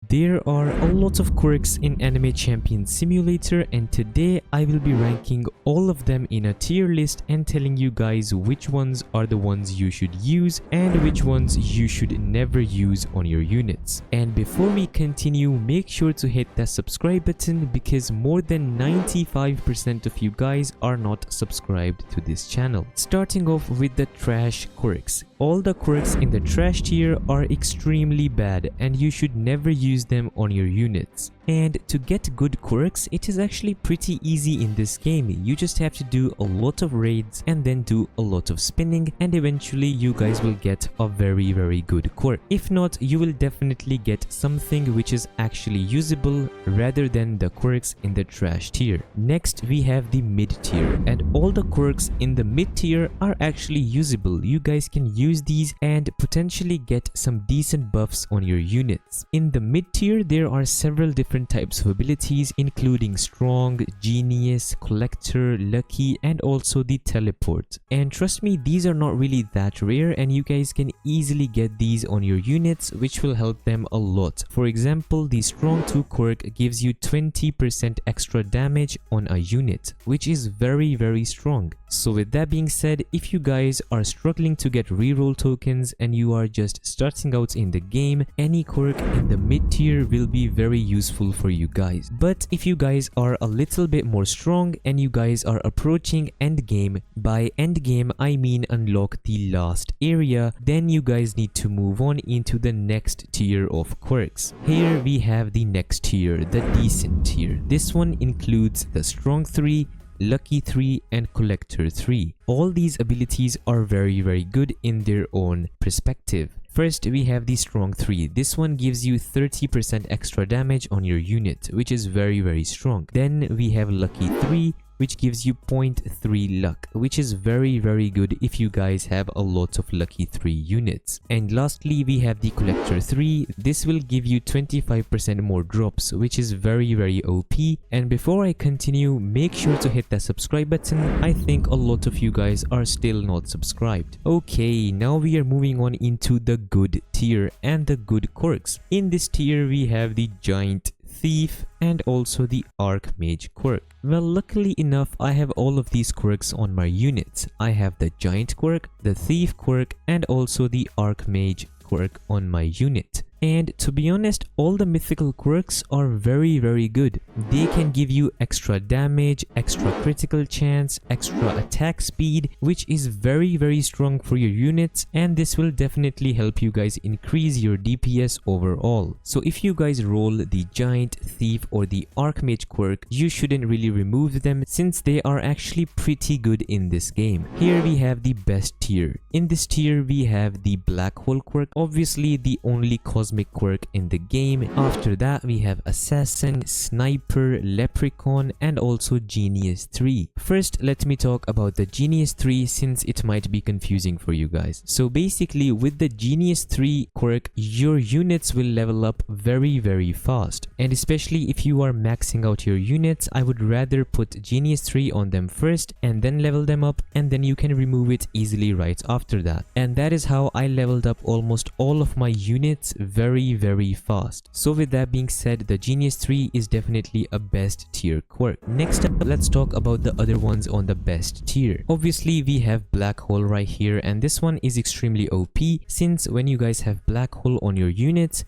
There are a lot of quirks in Anime Champion Simulator, and today I will be ranking all of them in a tier list and telling you guys which ones are the ones you should use and which ones you should never use on your units. And before we continue, make sure to hit that subscribe button because more than 95% of you guys are not subscribed to this channel. Starting off with the trash quirks. All the quirks in the trash tier are extremely bad and you should never use them on your units. And to get good quirks, it is actually pretty easy in this game. You just have to do a lot of raids and then do a lot of spinning, and eventually you guys will get a very good quirk. If not, you will definitely get something which is actually usable rather than the quirks in the trash tier. Next we have the mid tier, and all the quirks in the mid tier are actually usable. You guys can use these and potentially get some decent buffs on your units. In the mid tier there are several different types of abilities, including strong, genius, collector, lucky, and also the teleport. And trust me, these are not really that rare and you guys can easily get these on your units, which will help them a lot. For example, the strong 2 quirk gives you 20% extra damage on a unit, which is very strong. So with that being said, if you guys are struggling to get reroll tokens and you are just starting out in the game, any quirk in the mid tier will be very useful for you guys. But if you guys are a little bit more strong and you guys are approaching endgame, by endgame I mean unlock the last area, then you guys need to move on into the next tier of quirks. Here we have the next tier, the decent tier. This one includes the strong 3, lucky 3 and collector 3. All these abilities are very good in their own perspective. First we have the strong 3. This one gives you 30% extra damage on your unit, which is very strong. Then we have lucky 3, which gives you 0.3 luck, which is very good if you guys have a lot of lucky 3 units. And lastly we have the collector 3. This will give you 25% more drops, which is very OP. And before I continue, make sure to hit that subscribe button. I think a lot of you guys are still not subscribed. Okay, now we are moving on into the good tier and the good quirks. In this tier we have the giant, thief, and also the archmage quirk. Well, luckily enough I have all of these quirks on my units. I have the giant quirk, the thief quirk, and also the archmage quirk on my unit. And to be honest, all the mythical quirks are very good. They can give you extra damage, extra critical chance, extra attack speed, which is very strong for your units, and this will definitely help you guys increase your DPS overall. So if you guys roll the giant, thief, or the archmage quirk, you shouldn't really remove them since they are actually pretty good in this game. Here we have the best tier. In this tier we have the black hole quirk, obviously the only cosmic quirk in the game. After that we have assassin, sniper, leprechaun, and also genius 3. First let me talk about the genius 3 since it might be confusing for you guys. So basically with the genius 3 quirk, your units will level up very fast, and especially if you are maxing out your units, I would rather put genius 3 on them first and then level them up, and then you can remove it easily right after that. And that is how I leveled up almost all of my units very fast. So with that being said, the genius 3 is definitely a best tier quirk. Next up, let's talk about the other ones on the best tier. Obviously we have black hole right here, and this one is extremely OP since when you guys have black hole on your units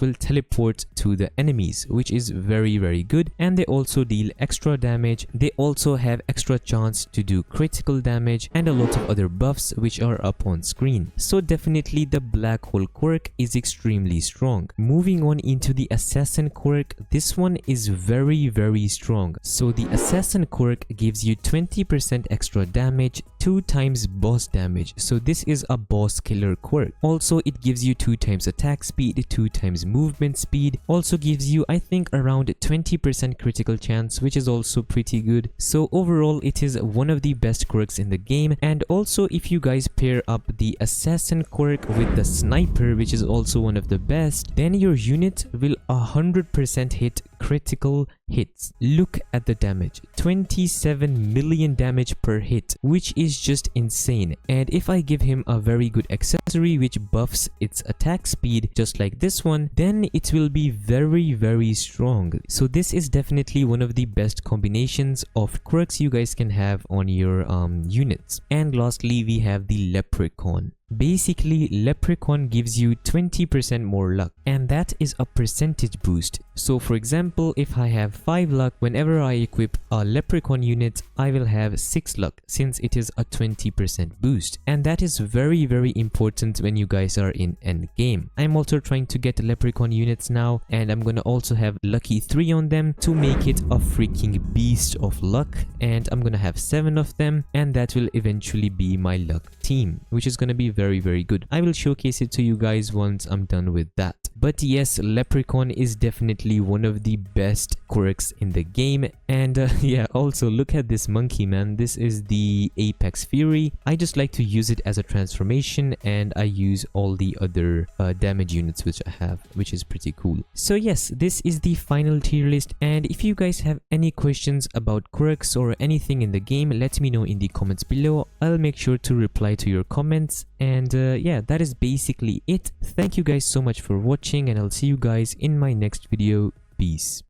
will teleport to the enemies, which is very good, and they also deal extra damage. They also have extra chance to do critical damage and a lot of other buffs which are up on screen. So definitely the black hole quirk is extremely strong. Moving on into the assassin quirk, this one is very strong. So the assassin quirk gives you 20% extra damage, 2 times boss damage. So this is a boss killer quirk. Also it gives you 2 times attack speed, 2 times movement speed. Also gives you I think around 20% critical chance, which is also pretty good. So overall it is one of the best quirks in the game. And also if you guys pair up the assassin quirk with the sniper, which is also one of the best, then your unit will 100% hit critical hits. Look at the damage, 27 million damage per hit, which is just insane. And if I give him a very good accessory which buffs its attack speed just like this one, then it will be very strong. So this is definitely one of the best combinations of quirks you guys can have on your units. And lastly, we have the Leprechaun. Basically, Leprechaun gives you 20% more luck, and that is a percentage boost. So for example, if I have 5 luck, whenever I equip a Leprechaun unit, I will have 6 luck since it is a 20% boost. And that is very important when you guys are in endgame. I'm also trying to get Leprechaun units now, and I'm gonna also have lucky 3 on them to make it a freaking beast of luck. And I'm gonna have 7 of them, and that will eventually be my luck team, which is gonna be very good. I will showcase it to you guys once I'm done with that. But yes, Leprechaun is definitely one of the best quirks in the game. And yeah, also look at this monkey, man. This is the Apex Fury. I just like to use it as a transformation, and I use all the other damage units which I have, which is pretty cool. So yes, this is the final tier list, and if you guys have any questions about quirks or anything in the game, let me know in the comments below. I'll make sure to reply to your comments. And yeah, that is basically it. Thank you guys so much for watching, and I'll see you guys in my next video. Peace.